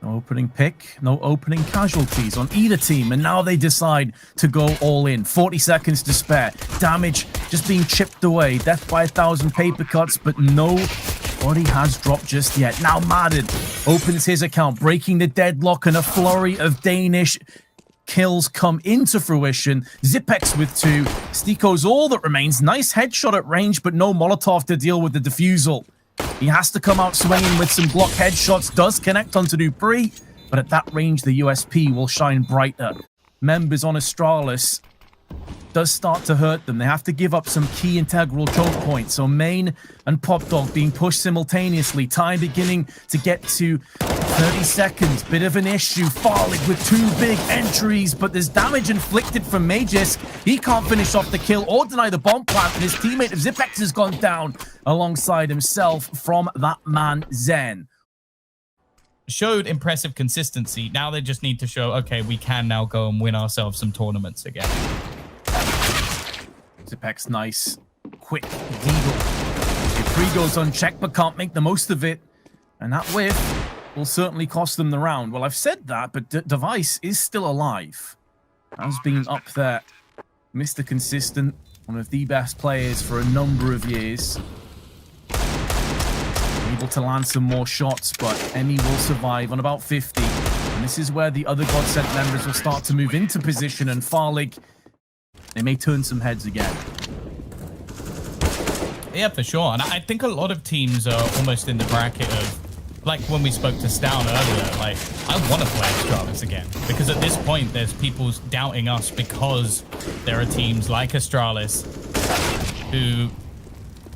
No opening pick, no opening casualties on either team, and now they decide to go all in. 40 seconds to spare. Damage just being chipped away. Death by 1,000 paper cuts, but nobody has dropped just yet. Now Madden opens his account, breaking the deadlock, and a flurry of Danish kills come into fruition. Xyp9x with 2. Stiko's all that remains. Nice headshot at range, but no Molotov to deal with the defusal. He has to come out swinging with some Glock headshots. Does connect onto dupreeh, but at that range, the USP will shine brighter. Members on Astralis does start to hurt them. They have to give up some key integral choke points. So Main and Popdog being pushed simultaneously. Time beginning to get to 30 seconds. Bit of an issue. Farlig with 2 big entries, but there's damage inflicted from Magisk. He can't finish off the kill or deny the bomb plant, and his teammate of Xyp9x has gone down alongside himself from that man, Zen. Showed impressive consistency. Now they just need to show, okay, we can now go and win ourselves some tournaments again. Xyp9x, nice, quick deagle. dupreeh goes unchecked, but can't make the most of it. And that whiff will certainly cost them the round. Well, I've said that, but Device is still alive. Has been up there. Mr. Consistent, one of the best players for a number of years. Able to land some more shots, but Emmy will survive on about 50. And this is where the other GODSENT members will start to move into position, and Farlig, they may turn some heads again. Yeah, for sure. And I think a lot of teams are almost in the bracket of, like when we spoke to Stown earlier, like, I want to play Astralis again. Because at this point, there's people doubting us because there are teams like Astralis who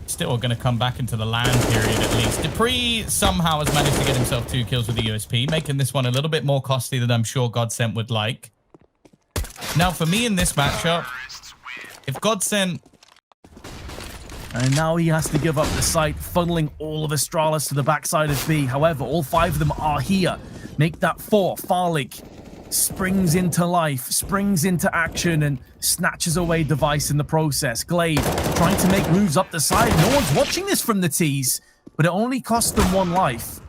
still are going to come back into the land period at least. dupreeh somehow has managed to get himself 2 kills with the USP, making this one a little bit more costly than I'm sure GODSENT would like. Now, for me in this matchup, if GODSENT... And now he has to give up the site, funneling all of Astralis to the backside of B. However, all 5 of them are here. Make that 4. Farlig springs into life, springs into action, and snatches away Device in the process. Glaive trying to make moves up the side. No one's watching this from the tees, but it only cost them 1 life.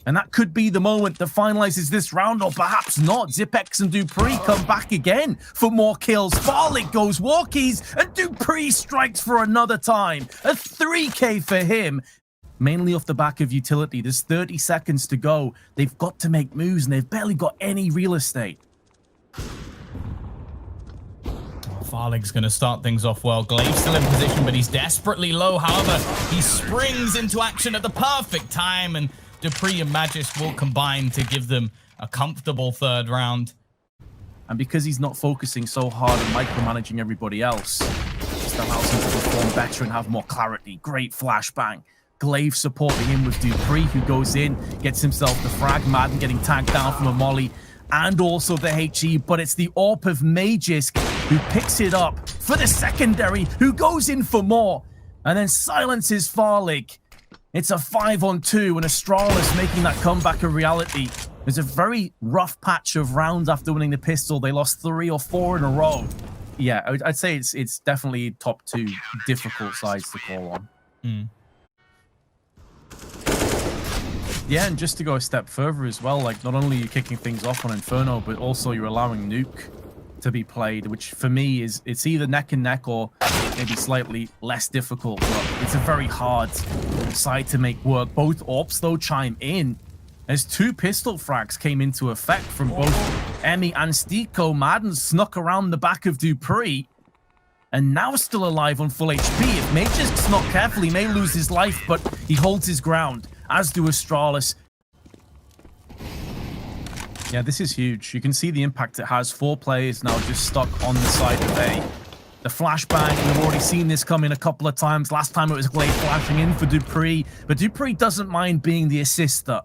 And that could be the moment that finalizes this round, or perhaps not. Xyp9x and dupreeh come back again for more kills. Farlig goes walkies, and dupreeh strikes for another time. A 3K for him. Mainly off the back of utility. There's 30 seconds to go. They've got to make moves, and they've barely got any real estate. Farlig's going to start things off well. Glaive's still in position, but he's desperately low. However, he springs into action at the perfect time, and dupreeh and Magisk will combine to give them a comfortable 3rd round. And because he's not focusing so hard on micromanaging everybody else, just allows him to perform better and have more clarity. Great flashbang. Glaive supporting him with dupreeh, who goes in, gets himself the frag. Madden getting tagged down from a molly, and also the HE, but it's the AWP of Magisk who picks it up for the secondary, who goes in for more, and then silences Farlig. It's a 5-on-2, and Astralis making that comeback a reality. There's a very rough patch of rounds after winning the pistol. They lost 3 or 4 in a row. Yeah, I'd say it's definitely top 2 difficult sides to call on. Yeah, and just to go a step further as well, like, not only are you kicking things off on Inferno, but also you're allowing Nuke to be played, which for me is, it's either neck and neck or maybe slightly less difficult, but it's a very hard side to make work. Both AWPs, though, chime in as 2 pistol frags came into effect from both Emmy and Stiko. Madden snuck around the back of dupreeh, and now still alive on full HP. If Magisk's not careful, he may lose his life, but he holds his ground, as do Astralis. Yeah, this is huge. You can see the impact it has. 4 players now just stuck on the side of A. The flashbang, we've already seen this come in a couple of times. Last time it was Glaive flashing in for dupreeh, but dupreeh doesn't mind being the assister.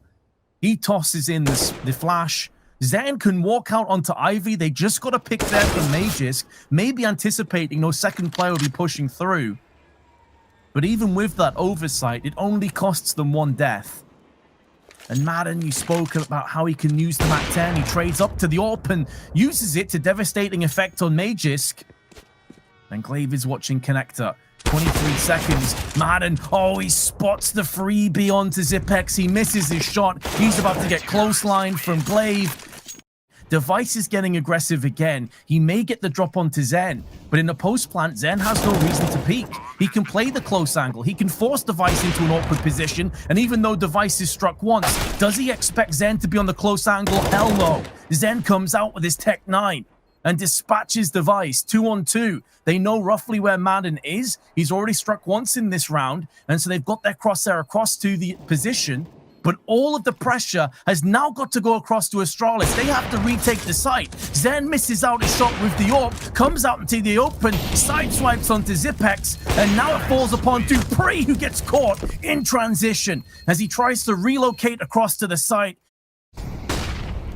He tosses in the flash. Zen can walk out onto Ivy. They just got to pick there for Magisk, maybe anticipating no second player will be pushing through. But even with that oversight, it only costs them 1 death. And Madden, you spoke about how he can use the MAC-10. He trades up to the AWP and uses it to devastating effect on Magisk. And Glaive is watching Connector. 23 seconds. Madden, oh, he spots the freebie onto Xyp9x. He misses his shot. He's about to get close line from Glaive. Device is getting aggressive again. He may get the drop onto Zen, but in the post plant, Zen has no reason to peek. He can play the close angle. He can force Device into an awkward position, and even though Device is struck once, does he expect Zen to be on the close angle? Hell no. Zen comes out with his Tech 9 and dispatches Device 2-on-2. They know roughly where Madden is. He's already struck once in this round, and so they've got their crosshair across to the position. But all of the pressure has now got to go across to Astralis. They have to retake the site. Zen misses out his shot with the AWP, comes out into the open, side swipes onto Xyp9x, and now it falls upon dupreeh, who gets caught in transition as he tries to relocate across to the site,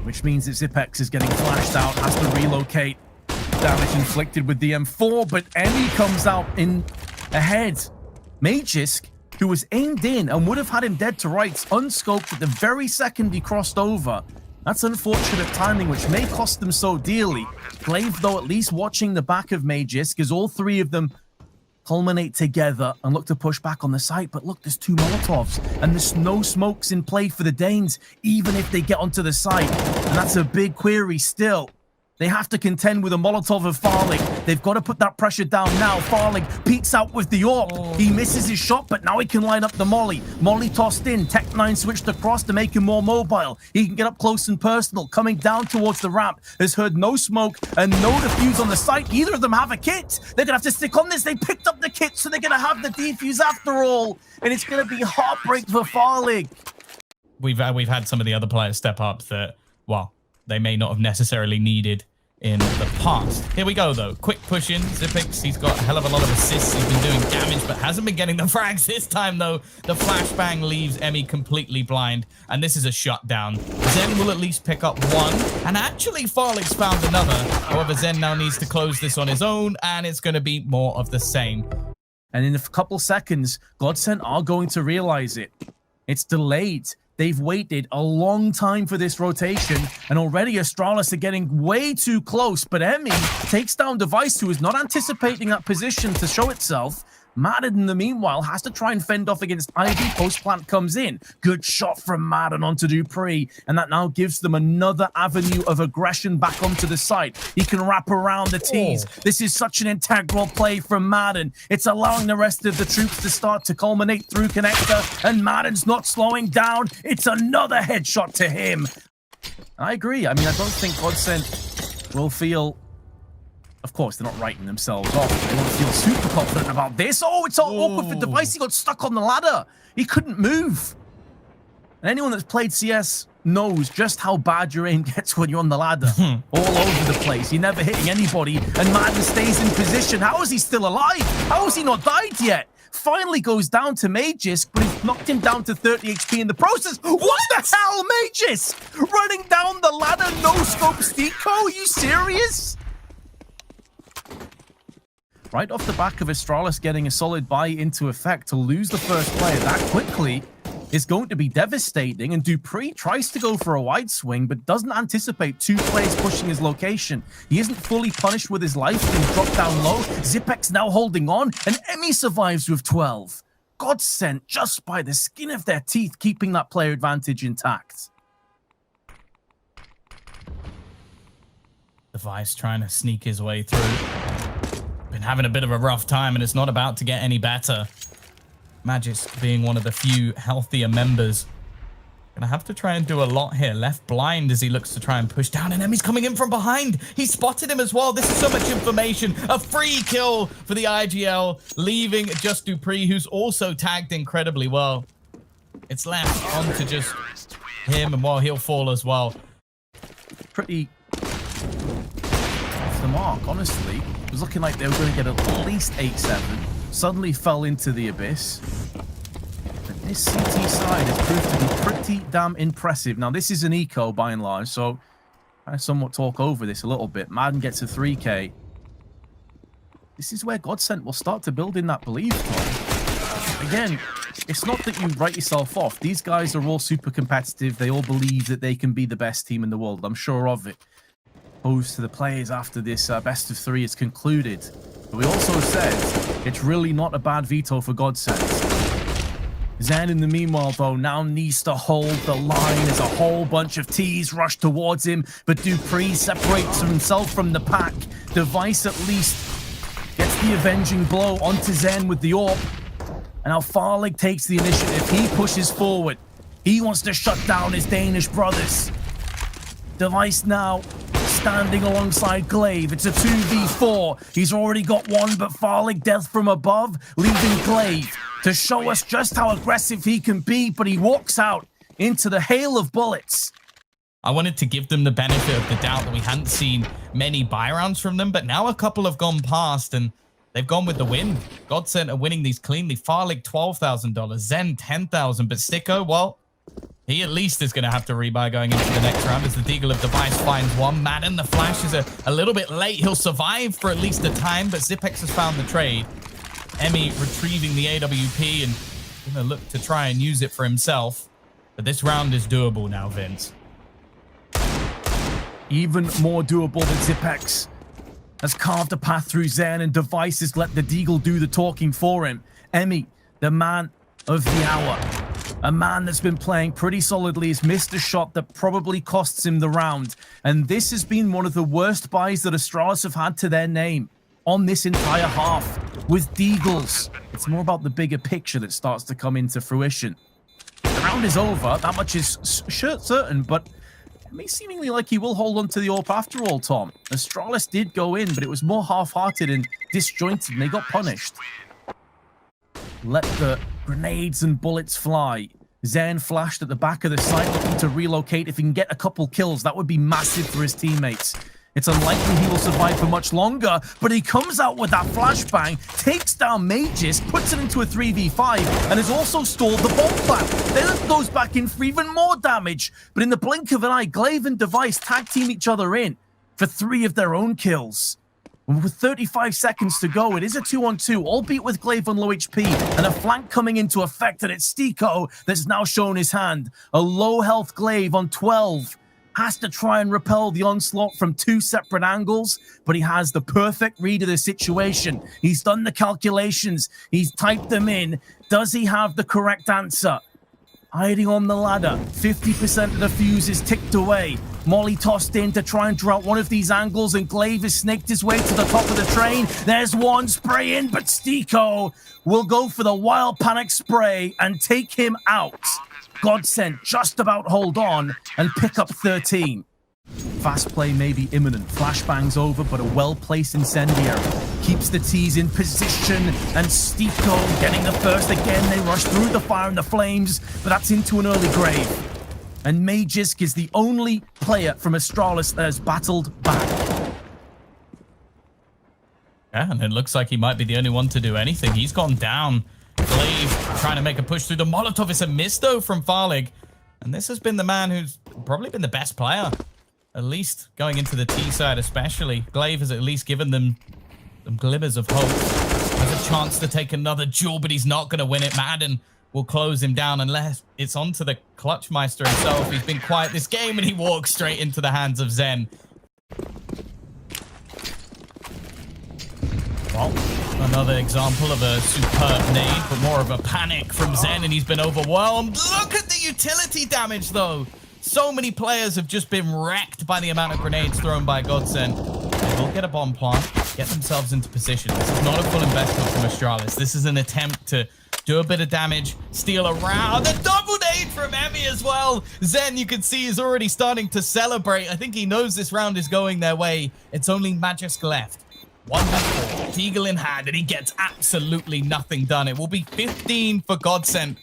which means that Xyp9x is getting flashed out, has to relocate. Damage inflicted with the M4, but Emmy comes out in ahead. Magisk, who was aimed in and would have had him dead to rights, unscoped at the very second he crossed over. That's unfortunate timing, which may cost them so dearly. Glaive, though, at least watching the back of Magisk as all three of them culminate together and look to push back on the site. But look, there's two Molotovs, and there's no smokes in play for the Danes, even if they get onto the site. And that's a big query still. They have to contend with a Molotov of Farlig. They've got to put that pressure down now. Farlig peeks out with the AWP. He misses his shot, but now he can line up the Molly. Molly tossed in. Tech 9 switched across to make him more mobile. He can get up close and personal. Coming down towards the ramp. Has heard no smoke and no defuse on the site. Either of them have a kit. They're going to have to stick on this. They picked up the kit, so they're going to have the defuse after all. And it's going to be heartbreak for Farlig. We've had some of the other players step up that, well, they may not have necessarily needed in the past. Here we go, though. Quick push in. Xyp9x, he's got a hell of a lot of assists. He's been doing damage, but hasn't been getting the frags this time, though. The flashbang leaves Emmy completely blind, and this is a shutdown. Zen will at least pick up one, and actually Farlig's found another. However, Zen now needs to close this on his own, and it's going to be more of the same. And in a couple seconds, GODSENT are going to realize it. It's delayed. They've waited a long time for this rotation, and already Astralis are getting way too close, but Emmy takes down Device, who is not anticipating that position to show itself. Madden, in the meanwhile, has to try and fend off against Ivy. Post-plant comes in. Good shot from Madden onto dupreeh, and that now gives them another avenue of aggression back onto the site. He can wrap around the tees. This is such an integral play from Madden. It's allowing the rest of the troops to start to culminate through connector, and Madden's not slowing down. It's another headshot to him. I agree. I mean, I don't think GODSENT will feel... Of course, they're not writing themselves off. They won't feel super confident about this. Oh, it's all awkward for Device. He got stuck on the ladder. He couldn't move. And anyone that's played CS knows just how bad your aim gets when you're on the ladder. All over the place. You're never hitting anybody. And Madden stays in position. How is he still alive? How has he not died yet? Finally goes down to Magisk, but he's knocked him down to 30 HP in the process. What the hell, Magisk? Running down the ladder, no scope Niko? Are you serious? Right off the back of Astralis getting a solid buy into effect, to lose the first player that quickly is going to be devastating. And dupreeh tries to go for a wide swing, but doesn't anticipate two players pushing his location. He isn't fully punished with his life, being dropped down low. Xyp9x now holding on, and Emmy survives with 12. GODSENT just by the skin of their teeth, keeping that player advantage intact. Device trying to sneak his way through. Been having a bit of a rough time, and it's not about to get any better. Magisk being one of the few healthier members. Gonna have to try and do a lot here. Left blind as he looks to try and push down, and Emmy's coming in from behind. He spotted him as well. This is so much information. A free kill for the IGL, leaving just dupreeh, who's also tagged incredibly well. It's left on to just him, and well, he'll fall as well. Pretty off the mark, honestly. It was looking like they were going to get at least 8-7. Suddenly fell into the abyss. But this CT side has proved to be pretty damn impressive. Now, this is an eco by and large, so I somewhat talk over this a little bit. Madden gets a 3K. This is where GODSENT will start to build in that belief. Again, it's not that you write yourself off. These guys are all super competitive. They all believe that they can be the best team in the world. I'm sure of it. Opposed to the players after this best of 3 is concluded. But we also said it's really not a bad veto for GODSENT. Zen, in the meanwhile, though, now needs to hold the line as a whole bunch of T's rush towards him, but Dupree separates himself from the pack. Device at least gets the avenging blow onto Zen with the AWP. And now Farlig takes the initiative. He pushes forward. He wants to shut down his Danish brothers. Device now standing alongside Glaive. It's a 2v4. He's already got one, but Farlig death from above, leaving Glaive to show us just how aggressive he can be, but he walks out into the hail of bullets. I wanted to give them the benefit of the doubt that we hadn't seen many buy rounds from them, but now a couple have gone past and they've gone with the win. GODSENT are winning these cleanly. Farlig, $12,000. Zen, $10,000. But Sticko, well, he at least is going to have to rebuy going into the next round as the Deagle of Device finds one. Madden, the flash is a little bit late. He'll survive for at least a time, but Xyp9x has found the trade. Emmy retrieving the AWP and going to look to try and use it for himself. But this round is doable now, Vince. Even more doable than Xyp9x. Has carved a path through Zen, and Device has let the Deagle do the talking for him. Emmy, the man of the hour. A man that's been playing pretty solidly, has missed a shot that probably costs him the round. And this has been one of the worst buys that Astralis have had to their name on this entire half. With Deagles, it's more about the bigger picture that starts to come into fruition. The round is over, that much is certain, but it may seemingly like he will hold on to the AWP after all, Tom. Astralis did go in, but it was more half-hearted and disjointed, and they got punished. Let the grenades and bullets fly. Zen flashed at the back of the site, looking to relocate. If he can get a couple kills, that would be massive for his teammates. It's unlikely he will survive for much longer, but he comes out with that flashbang, takes down Mages, puts it into a 3v5, and has also stalled the bomb plant. Then goes back in for even more damage, but in the blink of an eye, Glaive and Device tag team each other in for 3 of their own kills. And with 35 seconds to go, it is a 2-on-2, albeit with Glaive on low HP, and a flank coming into effect, and it's Sticko that's now shown his hand. A low health Glaive on 12. Has to try and repel the onslaught from 2 separate angles, but he has the perfect read of the situation. He's done the calculations. He's typed them in. Does he have the correct answer? Hiding on the ladder. 50% of the fuse is ticked away. Molly tossed in to try and draw out one of these angles, and Glaive has snaked his way to the top of the train. There's one spray in, but Sticko will go for the wild panic spray and take him out. GODSENT just about hold on and pick up 13. Fast play may be imminent. Flashbang's over, but a well-placed incendiary keeps the T's in position, and Sticko getting the first again. They rush through the fire and the flames, but that's into an early grave. And Magisk is the only player from Astralis that has battled back. Yeah, and it looks like he might be the only one to do anything. He's gone down. Glaive trying to make a push through the Molotov. It's a miss, though, from Farlig. And this has been the man who's probably been the best player. At least going into the T side especially. Glaive has at least given them some glimmers of hope. Has a chance to take another duel, but he's not going to win it. Madden will close him down unless it's onto the Clutchmeister himself. He's been quiet this game, and he walks straight into the hands of Zen. Well, another example of a superb nade, but more of a panic from Zen, and he's been overwhelmed. Look at the utility damage, though. So many players have just been wrecked by the amount of grenades thrown by GODSENT. They will get a bomb plant, get themselves into position. This is not a full investment from Astralis. This is an attempt to do a bit of damage, steal a round. A double nade from Emmy as well. Zen, you can see, is already starting to celebrate. I think he knows this round is going their way. It's only Magisk left. 1v4, Deagle in hand, and he gets absolutely nothing done. It will be 15 for GODSENT.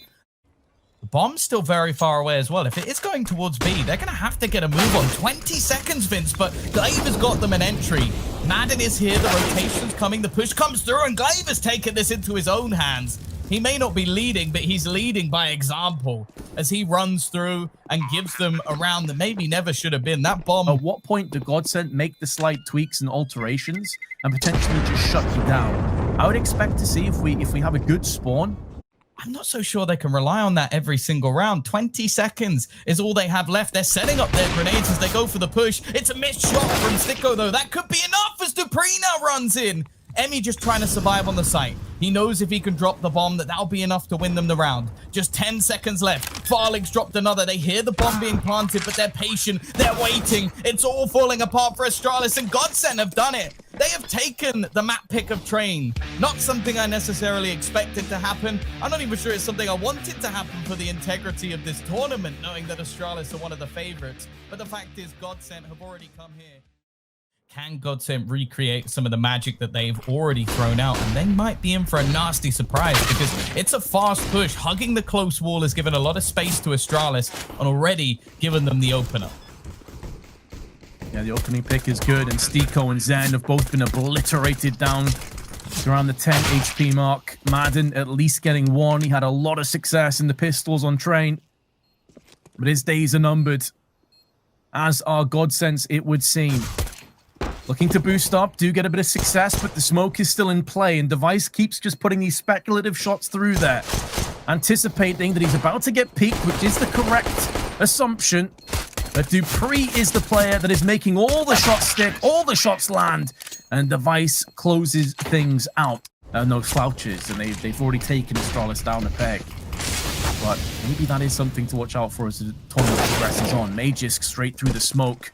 The bomb's still very far away as well. If it is going towards B, they're going to have to get a move on. 20 seconds, Vince, but Glaive has got them an entry. Madden is here, the rotation's coming, the push comes through, and Glaive has taken this into his own hands. He may not be leading, but he's leading by example as he runs through and gives them a round that maybe never should have been. That bomb... At what point do GODSENT make the slight tweaks and alterations and potentially just shut you down? I would expect to see if we have a good spawn. I'm not so sure they can rely on that every single round. 20 seconds is all they have left. They're setting up their grenades as they go for the push. It's a missed shot from Sticko, though. That could be enough as Dupree now runs in. Emmy just trying to survive on the site. He knows if he can drop the bomb, that'll be enough to win them the round. Just 10 seconds left. Farlig's dropped another. They hear the bomb being planted, but they're patient. They're waiting. It's all falling apart for Astralis, and GODSENT have done it. They have taken the map pick of Train. Not something I necessarily expected to happen. I'm not even sure it's something I wanted to happen for the integrity of this tournament, knowing that Astralis are one of the favorites. But the fact is, GODSENT have already come here. Can GODSENT recreate some of the magic that they've already thrown out? And they might be in for a nasty surprise, because it's a fast push. Hugging the close wall has given a lot of space to Astralis and already given them the opener. Yeah, the opening pick is good, and niko and Zen have both been obliterated down around the 10 HP mark. Madden at least getting one. He had a lot of success in the pistols on Train, but his days are numbered, as are GODSENT's, it would seem. Looking to boost up, do get a bit of success, but the smoke is still in play, and Device keeps just putting these speculative shots through there, anticipating that he's about to get peeked, which is the correct assumption. But dupreeh is the player that is making all the shots stick, all the shots land, and Device closes things out. No slouches, and they've already taken Astralis down a peg. But maybe that is something to watch out for as the tournament progresses on. Magisk straight through the smoke,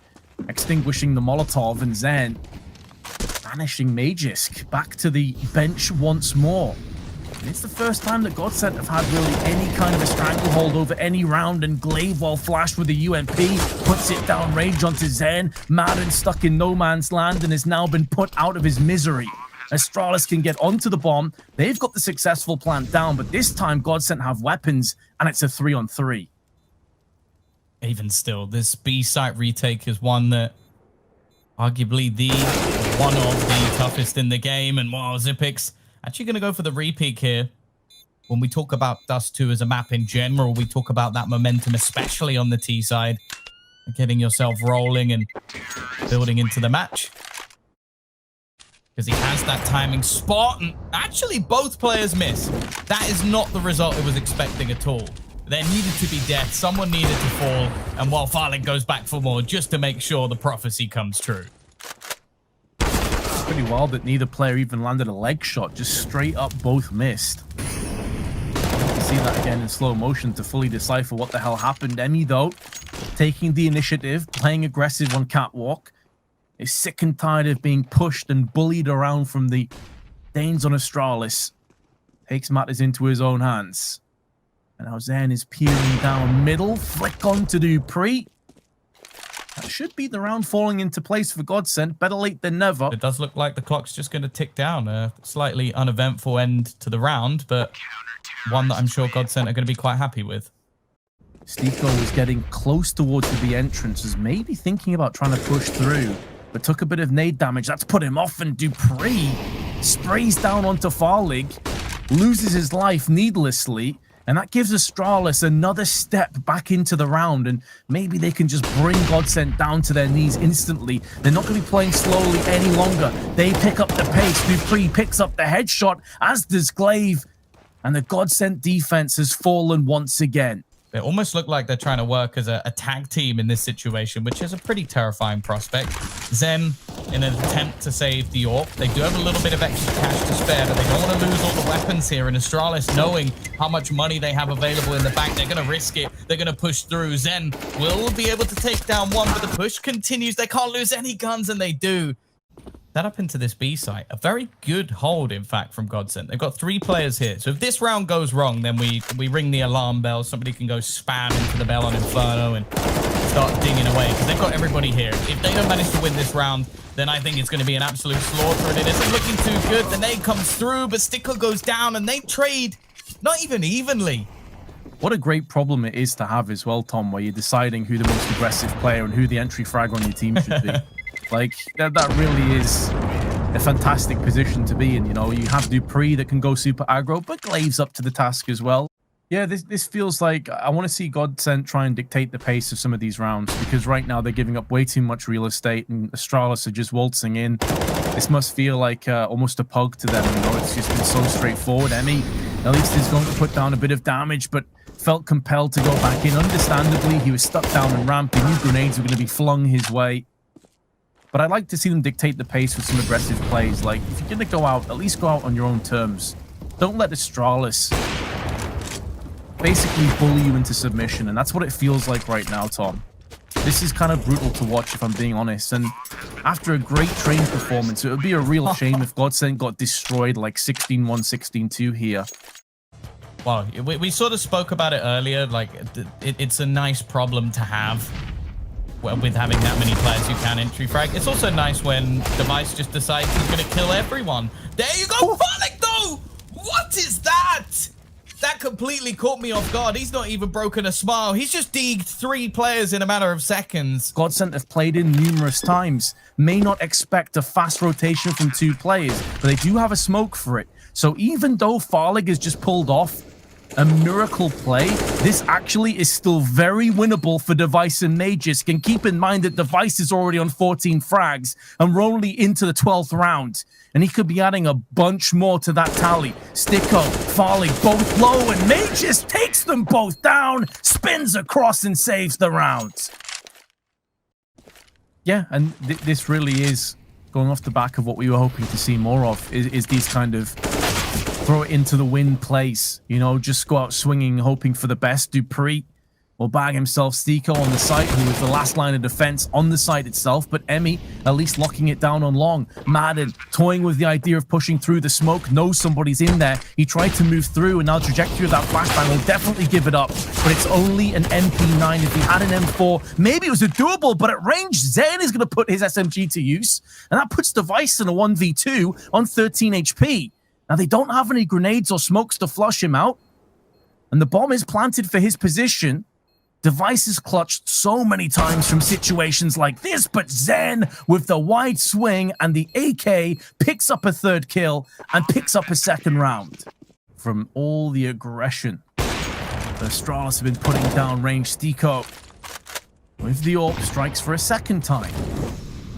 extinguishing the Molotov, and Zen banishing Magisk back to the bench once more. And it's the first time that GODSENT have had really any kind of a stranglehold over any round, and glaive, while flashed with the UMP, puts it down range onto Zen. Madden stuck in no man's land and has now been put out of his misery. Astralis can get onto the bomb. They've got the successful plant down, but this time GODSENT have weapons, and it's a 3-on-3. Even still, this B site retake is one that arguably one of the toughest in the game. And wow, Xyp9x actually going to go for the repeat here. When we talk about Dust 2 as a map in general, we talk about that momentum, especially on the T side, getting yourself rolling and building into the match. Because he has that timing spot, and actually both players miss. That is not the result it was expecting at all. There needed to be death, someone needed to fall, and while Farlig goes back for more just to make sure the prophecy comes true. It's pretty wild that neither player even landed a leg shot, just straight up both missed. See that again in slow motion to fully decipher what the hell happened. Emmy, though, taking the initiative, playing aggressive on Catwalk, is sick and tired of being pushed and bullied around from the Danes on Astralis. Takes matters into his own hands. And now Zen is peering down middle. Flick on to dupreeh. That should be the round falling into place for GODSENT. Better late than never. It does look like the clock's just going to tick down. A slightly uneventful end to the round, but one that I'm sure GODSENT are going to be quite happy with. niko was getting close towards the entrance, was maybe thinking about trying to push through, but took a bit of nade damage. That's put him off, and dupreeh sprays down onto Farlig, loses his life needlessly. And that gives Astralis another step back into the round, and maybe they can just bring GODSENT down to their knees instantly. They're not going to be playing slowly any longer. They pick up the pace. dupreeh picks up the headshot, as does glaive. And the GODSENT defense has fallen once again. They almost look like they're trying to work as a tag team in this situation, which is a pretty terrifying prospect. Zen, in an attempt to save the AWP, they do have a little bit of extra cash to spare, but they don't want to lose all the weapons here. And Astralis, knowing how much money they have available in the bank, they're going to risk it. They're going to push through. Zen will be able to take down one, but the push continues. They can't lose any guns, and they do. That up into this B site. A very good hold, in fact, from GODSENT. They've got 3 players here. So if this round goes wrong, then we ring the alarm bell. Somebody can go spam into the bell on Inferno and start dinging away, because they've got everybody here. If they don't manage to win this round, then I think it's going to be an absolute slaughter, and it isn't looking too good. The nade comes through, but niko goes down, and they trade not even evenly. What a great problem it is to have as well, Tom, where you're deciding who the most aggressive player and who the entry frag on your team should be. Like, that really is a fantastic position to be in. You know, you have dupreeh that can go super aggro, but glaive's up to the task as well. Yeah, this feels like I want to see GODSENT try and dictate the pace of some of these rounds, because right now they're giving up way too much real estate, and Astralis are just waltzing in. This must feel like almost a pug to them. You know, it's just been so straightforward. Emmy, at least, is going to put down a bit of damage, but felt compelled to go back in. Understandably, he was stuck down in ramp. He knew grenades were going to be flung his way. but I'd like to see them dictate the pace with some aggressive plays. Like, if you're going to go out, at least go out on your own terms. Don't let Astralis basically bully you into submission, and that's what it feels like right now, Tom. This is kind of brutal to watch, if I'm being honest, and after a great training performance, it would be a real shame if GODSENT got destroyed like 16-1, 16-2 here. Well, we sort of spoke about it earlier, like, it's a nice problem to have with having that many players who can entry frag. It's also nice when Device just decides he's going to kill everyone. There you go, Farlig, though! What is that? That completely caught me off guard. He's not even broken a smile. He's just degged 3 players in a matter of seconds. GODSENT have played in numerous times. May not expect a fast rotation from 2 players, but they do have a smoke for it. So even though Farlig has just pulled off a miracle play, this actually is still very winnable for Device and Magisk. And keep in mind that Device is already on 14 frags, and we're only into the 12th round. And he could be adding a bunch more to that tally. Sticko, Farlig, both low, and Magisk takes them both down, spins across and saves the round. Yeah, and this really is going off the back of what we were hoping to see more of, is these kind of throw it into the wind plays. You know, just go out swinging, hoping for the best. Dupree will bag himself Sticko on the site, who is the last line of defense on the site itself, but Emmy at least locking it down on long. Madden toying with the idea of pushing through the smoke, knows somebody's in there. He tried to move through, and now trajectory of that flashbang will definitely give it up, but it's only an MP9. If he had an M4, maybe it was a doable, but at range, Zen is going to put his SMG to use, and that puts Device in a 1v2 on 13 HP. Now, they don't have any grenades or smokes to flush him out, and the bomb is planted for his position. Device is clutched so many times from situations like this, but Zen with the wide swing and the AK picks up a 3rd kill and picks up a 2nd round. From all the aggression the Astralis have been putting down range, Sticko with the AWP strikes for a 2nd time.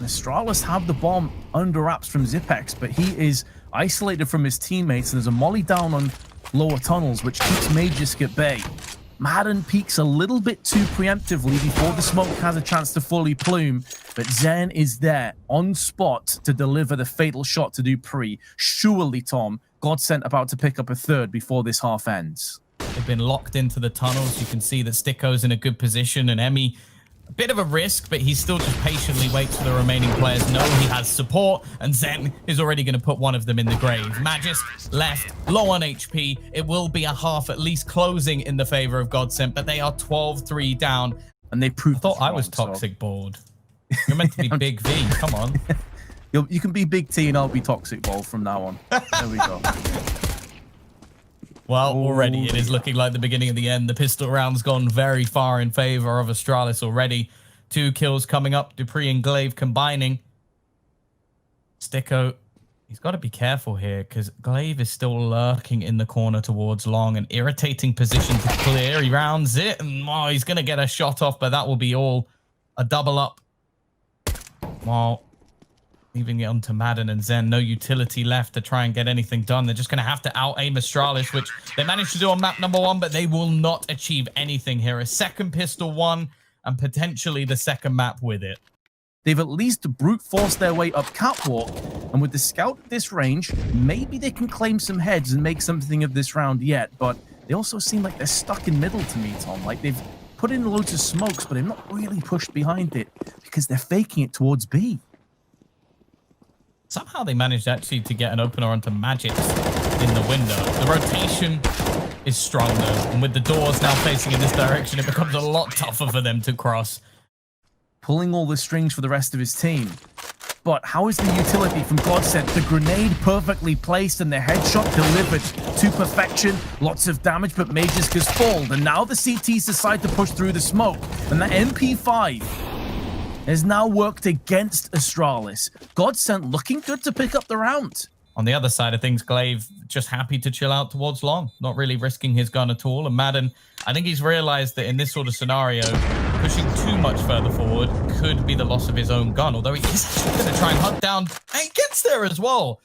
The Astralis have the bomb under wraps from Xyp9x, but he is isolated from his teammates, and there's a molly down on lower tunnels, which keeps Magisk at bay. Madden peeks a little bit too preemptively before the smoke has a chance to fully plume, but Zen is there on spot to deliver the fatal shot to Dupree. Surely, Tom, GODSENT about to pick up a 3rd before this half ends. They've been locked into the tunnels. You can see that Sticko's in a good position, and Emmy, a bit of a risk, but he still just patiently waits for the remaining players. Know he has support, and Zen is already going to put one of them in the grave. Magisk left, low on HP. It will be a half at least closing in the favor of GODSENT, but they are 12-3 down. And they proved I thought I was toxic bald. You're meant to be Big V. Come on. You can be Big T and I'll be toxic ball from now on. There we go. Well, already it is looking like the beginning of the end. The pistol round's gone very far in favor of Astralis already. 2 kills coming up. Dupree and Glaive combining. Sticko, he's got to be careful here because Glaive is still lurking in the corner towards long. An irritating position to clear. He rounds it, and oh, he's going to get a shot off, but that will be all a double up. Well, leaving it onto Madden and Zen. No utility left to try and get anything done. They're just going to have to out-aim Astralis, which they managed to do on map number 1, but they will not achieve anything here. A 2nd pistol 1 and potentially the 2nd map with it. They've at least brute forced their way up catwalk, and with the scout at this range, maybe they can claim some heads and make something of this round yet, but they also seem like they're stuck in middle to me, Tom. Like, they've put in loads of smokes, but they've not really pushed behind it because they're faking it towards B. Somehow they managed actually to get an opener onto Magisk in the window. The rotation is strong though, and with the doors now facing in this direction, it becomes a lot tougher for them to cross. Pulling all the strings for the rest of his team. But how is the utility from GODSENT? The grenade perfectly placed and the headshot delivered to perfection. Lots of damage, but Magisk has fallen. And now the CTs decide to push through the smoke. And the MP5 has now worked against Astralis. GODSENT looking good to pick up the round. On the other side of things, Glaive just happy to chill out towards long, not really risking his gun at all. And Madden, I think he's realized that in this sort of scenario, pushing too much further forward could be the loss of his own gun, although he is going to try and hunt down, and he gets there as well.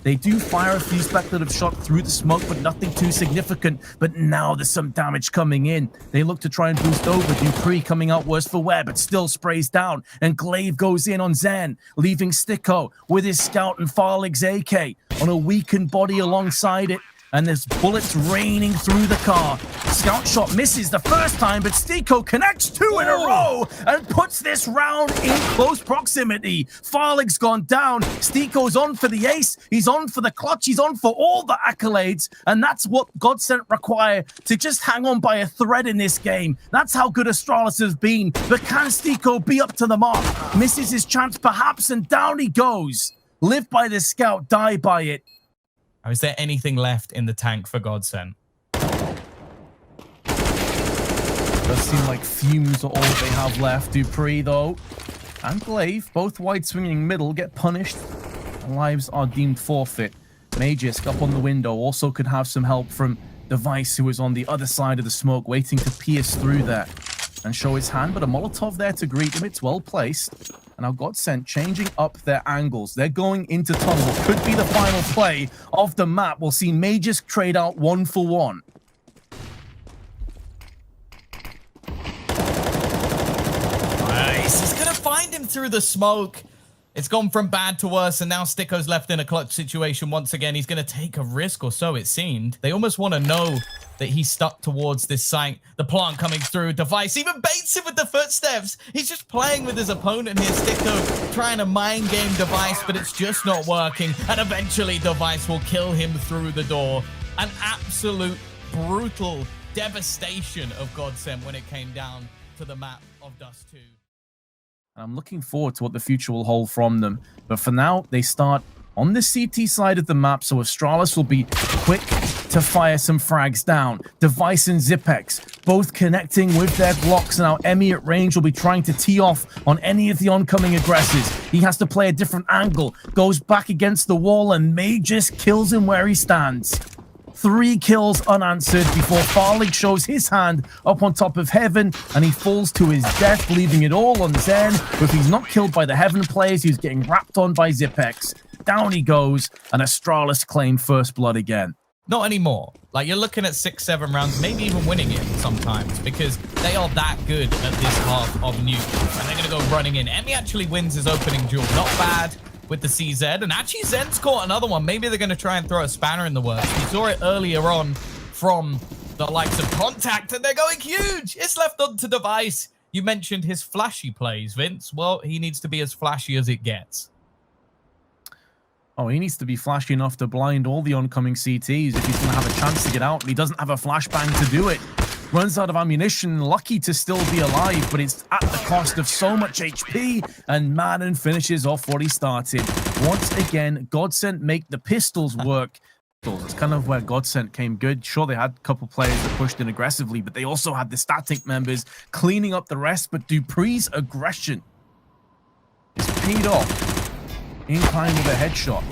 They do fire a few speculative shots through the smoke, but nothing too significant. But now there's some damage coming in. They look to try and boost over. Dupree coming out worse for wear, but still sprays down. And Glaive goes in on Zen, leaving Sticko with his scout and Farlig's AK on a weakened body alongside it. And there's bullets raining through the car. Scout shot misses the first time, but Sticko connects 2 in a row and puts this round in close proximity. Farlig's gone down. Sticko's on for the ace. He's on for the clutch. He's on for all the accolades. And that's what GODSENT require to just hang on by a thread in this game. That's how good Astralis has been. But can Sticko be up to the mark? Misses his chance perhaps, and down he goes. Live by the scout, die by it. Is there anything left in the tank for GODSENT? Does seem like fumes are all they have left. Dupree, though, and Glaive, both wide swinging middle, get punished. Lives are deemed forfeit. Magisk up on the window also could have some help from Device, who is on the other side of the smoke, waiting to pierce through there and show his hand. But a Molotov there to greet him. It's well placed. And now GODSENT changing up their angles. They're going into tunnel. Could be the final play of the map. We'll see Magisk trade out 1 for 1. Nice. He's going to find him through the smoke. It's gone from bad to worse, and now Sticko's left in a clutch situation once again. He's going to take a risk, or so it seemed. They almost want to know that he's stuck towards this site. The plant coming through. Device even baits him with the footsteps. He's just playing with his opponent here. Sticko trying to mind game Device, but it's just not working. And eventually Device will kill him through the door. An absolute brutal devastation of GODSENT when it came down to the map of Dust 2. I'm looking forward to what the future will hold from them. But for now, they start on the CT side of the map, so Astralis will be quick to fire some frags down. Device and Xyp9x both connecting with their blocks. Now Emmy at range will be trying to tee off on any of the oncoming aggressors. He has to play a different angle, goes back against the wall, and Magisk kills him where he stands. 3 kills unanswered before Farlig shows his hand up on top of Heaven, and he falls to his death, leaving it all on Zen. But if he's not killed by the Heaven players, he's getting wrapped on by Xyp9x. Down he goes, and Astralis claim first blood again. Not anymore. Like, you're looking at 6-7 rounds, maybe even winning it sometimes, because they are that good at this half of Nuke, and they're going to go running in. Emmy actually wins his opening duel. Not bad with the CZ, and actually Zen's caught another one. Maybe they're going to try and throw a spanner in the works. We saw it earlier on from the likes of Contact, and they're going huge. It's left on to Device. You mentioned his flashy plays, Vince. Well, he needs to be as flashy as it gets. Oh, he needs to be flashy enough to blind all the oncoming CTs if he's going to have a chance to get out, and he doesn't have a flashbang to do it. Runs out of ammunition, lucky to still be alive, but it's at the cost of so much HP, and Madden finishes off what he started. Once again, GODSENT make the pistols work. It's kind of where GODSENT came good. Sure, they had a couple players that pushed in aggressively, but they also had the static members cleaning up the rest. But Dupree's aggression is paid off. Incline with a headshot.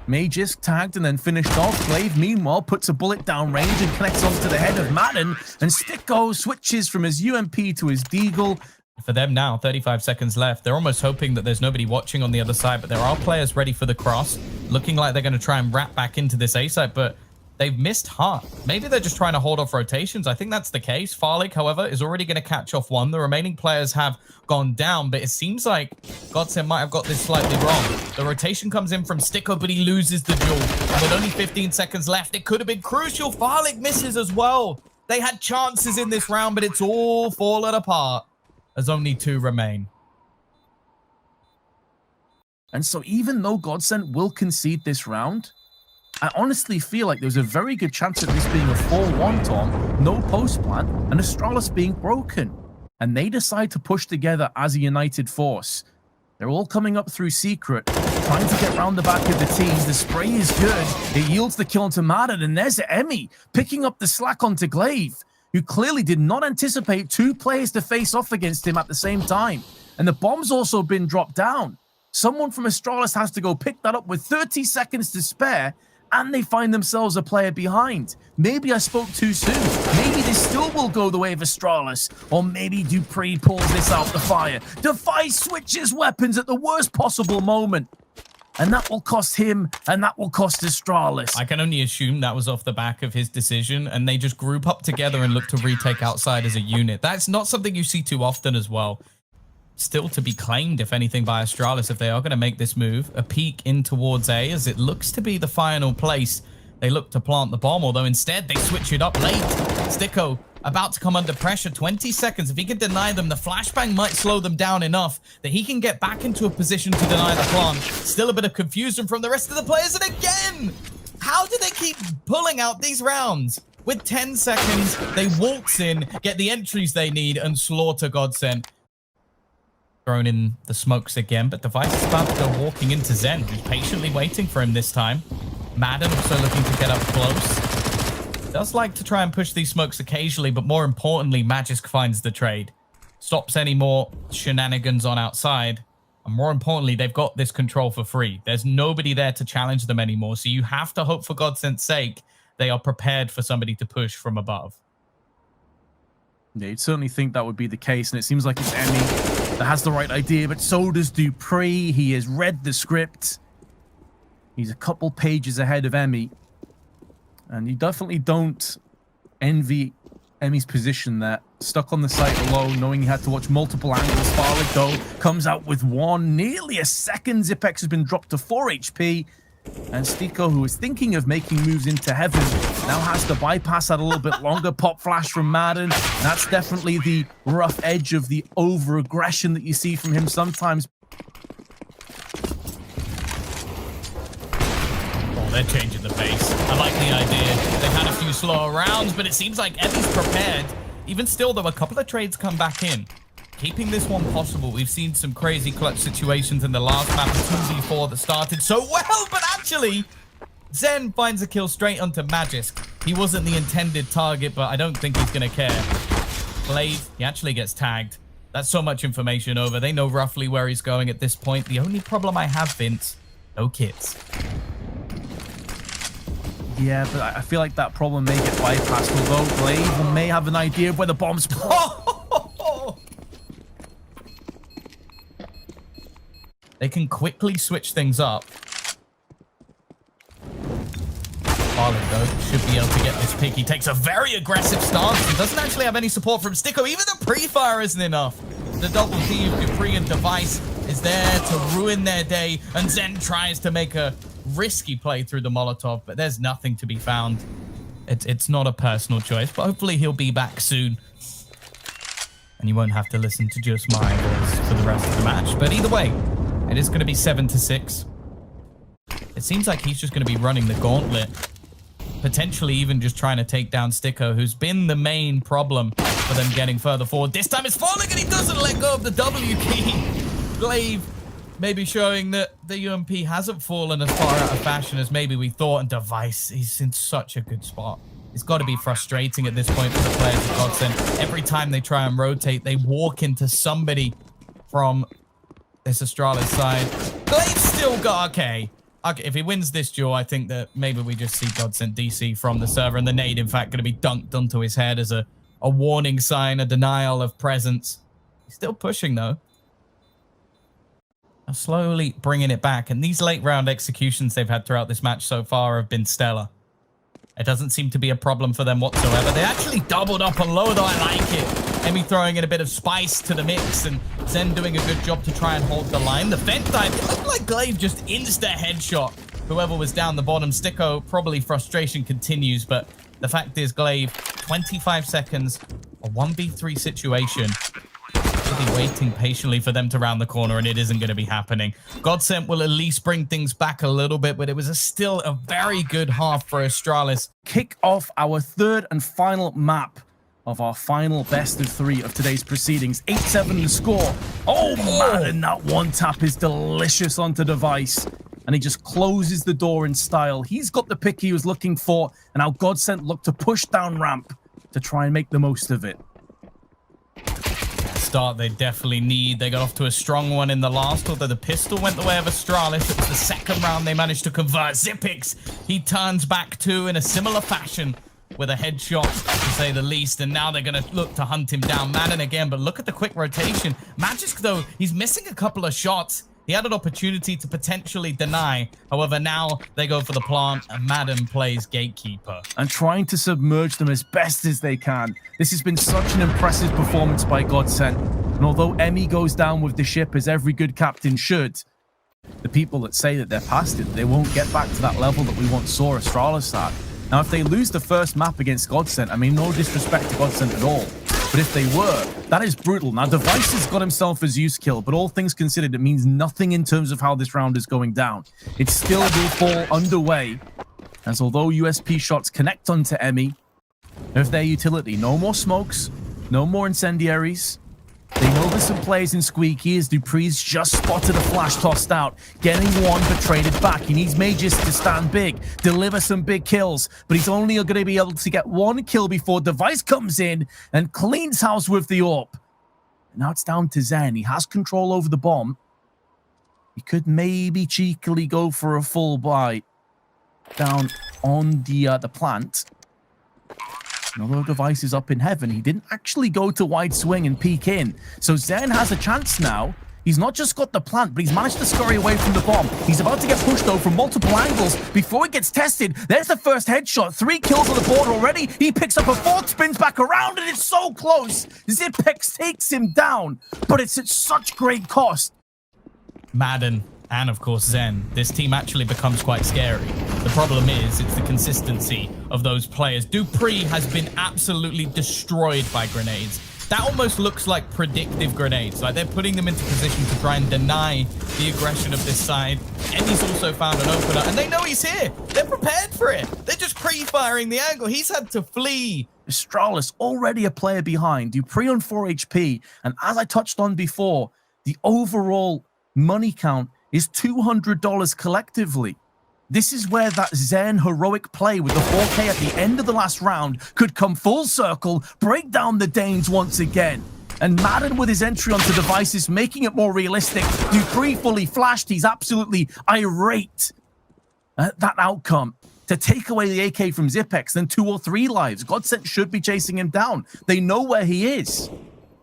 Magisk tagged and then finished off. Glaive, meanwhile, puts a bullet down range and connects onto the head of Madden. And Sticko switches from his UMP to his Deagle. For them now, 35 seconds left. They're almost hoping that there's nobody watching on the other side, but there are players ready for the cross. Looking like they're going to try and wrap back into this A site, but they've missed hard. Maybe they're just trying to hold off rotations. I think that's the case. Farlig, however, is already going to catch off one. The remaining players have gone down, but it seems like GODSENT might have got this slightly wrong. The rotation comes in from Sticko, but he loses the duel. And with only 15 seconds left, it could have been crucial. Farlig misses as well. They had chances in this round, but it's all fallen apart as only 2 remain. And so even though GODSENT will concede this round, I honestly feel like there's a very good chance of this being a 4-1, Tom, no post-plant, and Astralis being broken. And they decide to push together as a united force. They're all coming up through secret, trying to get round the back of the teams. The spray is good. It yields the kill to Madden, and there's Emmy picking up the slack onto Glaive, who clearly did not anticipate 2 players to face off against him at the same time. And the bomb's also been dropped down. Someone from Astralis has to go pick that up with 30 seconds to spare, and they find themselves a player behind. Maybe I spoke too soon. Maybe this still will go the way of Astralis. Or maybe Dupree pulls this out the fire. Device switches weapons at the worst possible moment. and that will cost him, and that will cost Astralis. I can only assume that was off the back of his decision, and they just group up together and look to retake outside as a unit. That's not something you see too often as well. Still to be claimed, if anything, by Astralis if they are going to make this move. A peek in towards A, as it looks to be the final place they look to plant the bomb, although instead they switch it up late. Sticko about to come under pressure. 20 seconds. If he can deny them, the flashbang might slow them down enough that he can get back into a position to deny the plant. Still a bit of confusion from the rest of the players. And again, how do they keep pulling out these rounds? With 10 seconds, they waltz in, get the entries they need, and slaughter GODSENT. Thrown in the smokes again, but Device is about to go walking into Zen, who's patiently waiting for him this time. Madden also looking to get up close. Does like to try and push these smokes occasionally, but more importantly, Magisk finds the trade. Stops any more shenanigans on outside. And more importantly, they've got this control for free. There's nobody there to challenge them anymore. So you have to hope, for GODSENT's sake, they are prepared for somebody to push from above. Yeah, you'd certainly think that would be the case, and it seems like it's Emmy that has the right idea, but so does Dupree. He has read the script. He's a couple pages ahead of Emmy, and you definitely don't envy Emmy's position there. Stuck on the site alone, knowing he had to watch multiple angles. Farlick, though, comes out with one. Nearly a second. Xyp9x has been dropped to 4 HP. And Sticko, who is thinking of making moves into heaven, now has to bypass that a little bit longer. Pop flash from Madden. That's definitely the rough edge of the over-aggression that you see from him sometimes. Oh, they're changing the pace. I like the idea. They've had a few slower rounds, but it seems like Emmy's prepared. Even still, though, a couple of trades come back in. Keeping this one possible. We've seen some crazy clutch situations in the last map, 2v4 that started so well, but actually, Zen finds a kill straight onto Magisk. He wasn't the intended target, but I don't think he's going to care. Glaive, he actually gets tagged. That's so much information over. They know roughly where he's going at this point. The only problem I have, Vince, no kits. Yeah, but I feel like that problem may get bypassed, although Glaive may have an idea of where the bomb's... They can quickly switch things up. Farlick, though, should be able to get this pick. He takes a very aggressive stance. He doesn't actually have any support from Sticko. Even the pre-fire isn't enough. The double team, Dupree and Device, is there to ruin their day. And Zen tries to make a risky play through the Molotov, but there's nothing to be found. It's not a personal choice, but hopefully he'll be back soon. And you won't have to listen to just my voice for the rest of the match. But either way, it is going to be 7-6. It seems like he's just going to be running the gauntlet. Potentially even just trying to take down Sticko, who's been the main problem for them getting further forward. This time it's falling and he doesn't let go of the W key. Glaive maybe showing that the UMP hasn't fallen as far out of fashion as maybe we thought. And Device, he's in such a good spot. It's got to be frustrating at this point for the players of GODSENT. Every time they try and rotate, they walk into somebody from this Astralis side. Glaive's still got... Okay, if he wins this duel, I think that maybe we just see GODSENT DC from the server. And the nade, in fact, going to be dunked onto his head as a warning sign, a denial of presence. He's still pushing, though. Slowly bringing it back. And these late round executions they've had throughout this match so far have been stellar. It doesn't seem to be a problem for them whatsoever. They actually doubled up on low, though. I like it. Emmy throwing in a bit of spice to the mix, and Zen doing a good job to try and hold the line. The vent dive, it looked like Glaive just insta-headshot whoever was down the bottom. Sticko, probably frustration continues, but the fact is, Glaive, 25 seconds, a 1v3 situation. We'll be waiting patiently for them to round the corner, and it isn't going to be happening. GODSENT will at least bring things back a little bit, but it was still a very good half for Astralis. Kick off our third and final map of our final best of 3 of today's proceedings. 8-7 the score. Oh, man, and that one tap is delicious onto Device. And he just closes the door in style. He's got the pick he was looking for, and now GODSENT look to push down ramp to try and make the most of it. Start they definitely need. They got off to a strong one in the last, although the pistol went the way of Astralis. It was the second round they managed to convert. Xyp9x, he turns back too in a similar fashion with a headshot, to say the least, and now they're going to look to hunt him down. Madden again, but look at the quick rotation. Magisk, though, he's missing a couple of shots. He had an opportunity to potentially deny. However, now they go for the plant, and Madden plays gatekeeper. And trying to submerge them as best as they can. This has been such an impressive performance by GODSENT. And although Emmy goes down with the ship, as every good captain should, the people that say that they're past it, they won't get back to that level that we once saw Astralis at. Now, if they lose the first map against GODSENT, I mean, no disrespect to GODSENT at all, but if they were, that is brutal. Now, Device has got himself a Zeus kill, but all things considered, it means nothing in terms of how this round is going down. It still will fall underway, as although USP shots connect onto Emmy, of their utility. No more smokes, no more incendiaries. They know there's some players in Squeaky, as Dupree's just spotted a flash tossed out, getting one but traded back. He needs Mages to stand big, deliver some big kills, but he's only going to be able to get one kill before Device comes in and cleans house with the AWP. Now it's down to Zen. He has control over the bomb. He could maybe cheekily go for a full buy down on the plant. And although Device is up in heaven, he didn't actually go to wide swing and peek in. So Zen has a chance now. He's not just got the plant, but he's managed to scurry away from the bomb. He's about to get pushed, though, from multiple angles. Before he gets tested, there's the first headshot. 3 kills on the board already. He picks up a 4th, spins back around, and it's so close. Xyp9x takes him down, but it's at such great cost. Madden and, of course, Zen. This team actually becomes quite scary. The problem is, it's the consistency of those players. Dupree has been absolutely destroyed by grenades. That almost looks like predictive grenades. Like, they're putting them into position to try and deny the aggression of this side. Emmy's also found an opener, and they know he's here. They're prepared for it. They're just pre-firing the angle. He's had to flee. Astralis already a player behind. Dupree on 4 HP. And as I touched on before, the overall money count is $200 collectively. This is where that Zen heroic play with the 4K at the end of the last round could come full circle, break down the Danes once again. And Madden with his entry onto Devices, making it more realistic. Dupree fully flashed. He's absolutely irate at that outcome. To take away the AK from Xyp9x, then 2 or 3 lives. GODSENT should be chasing him down. They know where he is.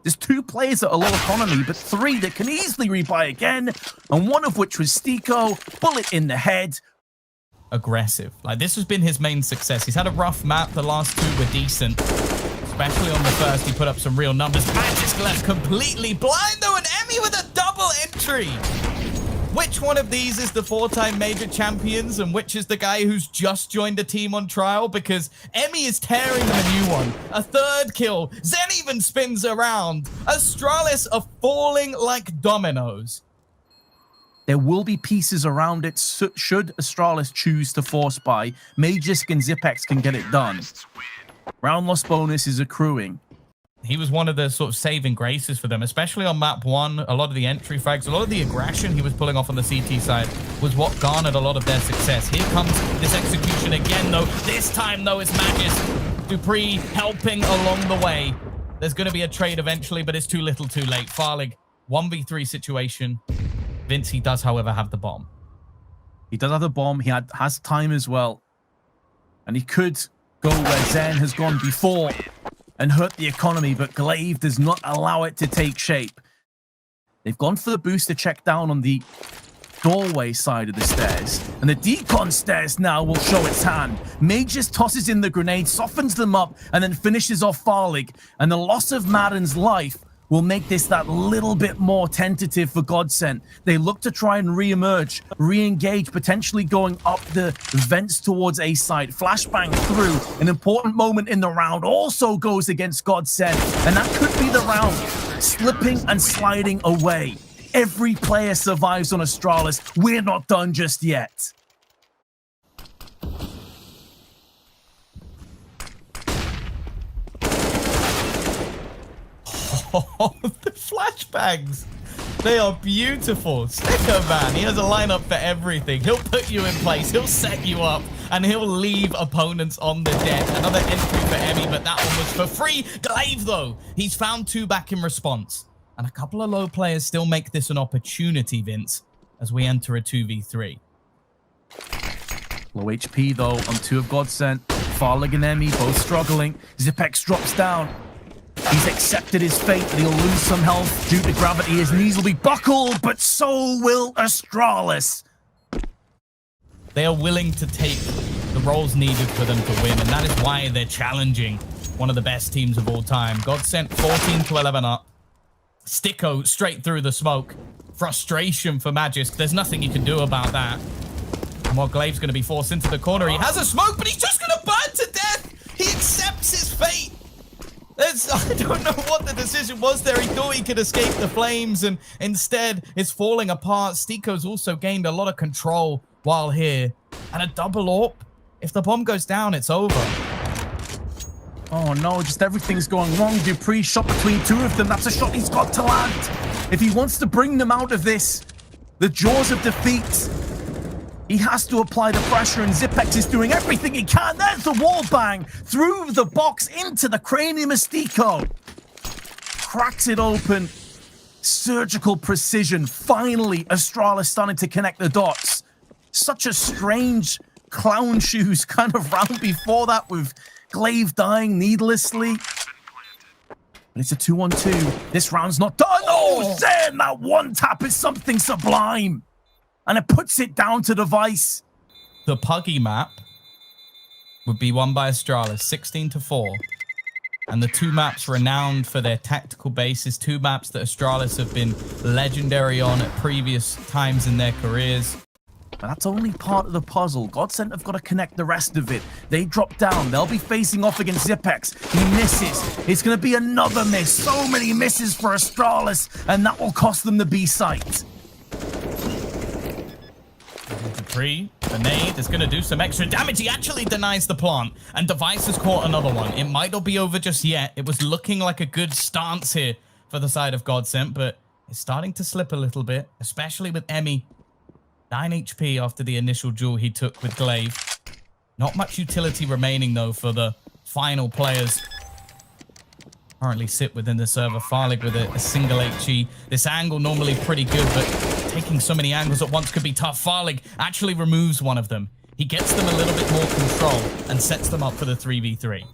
There's 2 players at a low economy, but 3 that can easily rebuy again, and one of which was Stiko, bullet in the head. Aggressive. Like, this has been his main success. He's had a rough map. The last 2 were decent, especially on the first. He put up some real numbers. Magic left completely blind, though, and Emmy with a double entry. Which one of these is the 4-time major champions, and which is the guy who's just joined a team on trial? Because Emmy is tearing them a new one. A 3rd kill. Zen even spins around. Astralis are falling like dominoes. There will be pieces around it should Astralis choose to force buy. Magisk and Xyp9x can get it done. Round loss bonus is accruing. He was one of the sort of saving graces for them, especially on map 1. A lot of the entry frags, a lot of the aggression he was pulling off on the CT side was what garnered a lot of their success. Here comes this execution again, though. This time, though, it's Magisk. Dupree helping along the way. There's going to be a trade eventually, but it's too little too late. Farlig, 1v3 situation. Vince, he does, however, have the bomb. He does have the bomb. He has time as well. And he could go where Zen has gone before and hurt the economy, but Glaive does not allow it to take shape. They've gone for the booster check down on the doorway side of the stairs, and the decon stairs now will show its hand. Mages tosses in the grenade, softens them up, and then finishes off Farlig, and the loss of Madden's life will make this that little bit more tentative for GODSENT. They look to try and re-emerge, re-engage, potentially going up the vents towards A side. Flashbang through. An important moment in the round also goes against GODSENT, and that could be the round. Slipping and sliding away. Every player survives on Astralis. We're not done just yet. Oh, the flashbangs. They are beautiful. Sticker man, he has a lineup for everything. He'll put you in place, he'll set you up, and he'll leave opponents on the deck. Another entry for Emmy, but that one was for free. Glaive, though, he's found 2 back in response. And a couple of low players still make this an opportunity, Vince, as we enter a 2v3. Low HP, though, on 2 of GODSENT. Farlig and Emmy both struggling. Xyp9x drops down. He's accepted his fate, that he'll lose some health due to gravity. His knees will be buckled, but so will Astralis. They are willing to take the roles needed for them to win, and that is why they're challenging one of the best teams of all time. GODSENT 14-11 up. Sticko straight through the smoke. Frustration for Magisk. There's nothing you can do about that. And while Glaive's going to be forced into the corner, he has a smoke, but he's just going to burn to death. He accepts his fate. I don't know what the decision was there. He thought he could escape the flames, and instead it's falling apart. Sticko's also gained a lot of control while here. And a double AWP. If the bomb goes down, it's over. Oh no, just everything's going wrong. Dupree shot between two of them. That's a shot he's got to land. If he wants to bring them out of this, the jaws of defeat, he has to apply the pressure, and Xyp9x is doing everything he can. There's the wall bang through the box into the cranium of Sticko. Cracks it open. Surgical precision. Finally, Astralis starting to connect the dots. Such a strange clown shoes kind of round before that, with Glaive dying needlessly. But it's a 2-on-2. This round's not done. Oh, Zen! That one tap is something sublime. And it puts it down to Device. The Puggy map would be won by Astralis, 16-4. And the two maps renowned for their tactical bases, two maps that Astralis have been legendary on at previous times in their careers. But that's only part of the puzzle. GODSENT have got to connect the rest of it. They drop down. They'll be facing off against Xyp9x. He misses. It's going to be another miss. So many misses for Astralis, and that will cost them the B site. Dupree, the nade is going to do some extra damage. He actually denies the plant, and Device has caught another one. It might not be over just yet. It was looking like a good stance here for the side of GODSENT, but it's starting to slip a little bit, especially with Emmy. 9 HP after the initial duel he took with Glaive. Not much utility remaining, though, for the final players. Currently sit within the server. Farlig with a single HE. This angle normally pretty good, but taking so many angles at once could be tough. Farlig actually removes one of them. He gets them a little bit more control and sets them up for the 3v3.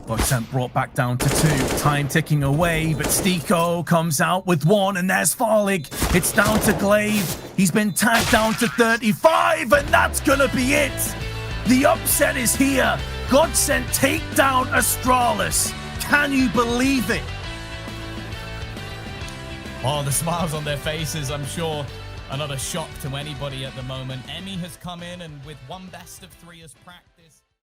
GODSENT brought back down to 2. Time ticking away, but Sticko comes out with 1, and there's Farlig. It's down to Glaive. He's been tagged down to 35, and that's gonna be it. The upset is here. GODSENT take down Astralis. Can you believe it? Oh, the smiles on their faces, I'm sure, are not a shock to anybody at the moment. Emmy has come in, and with one best of 3 as practice.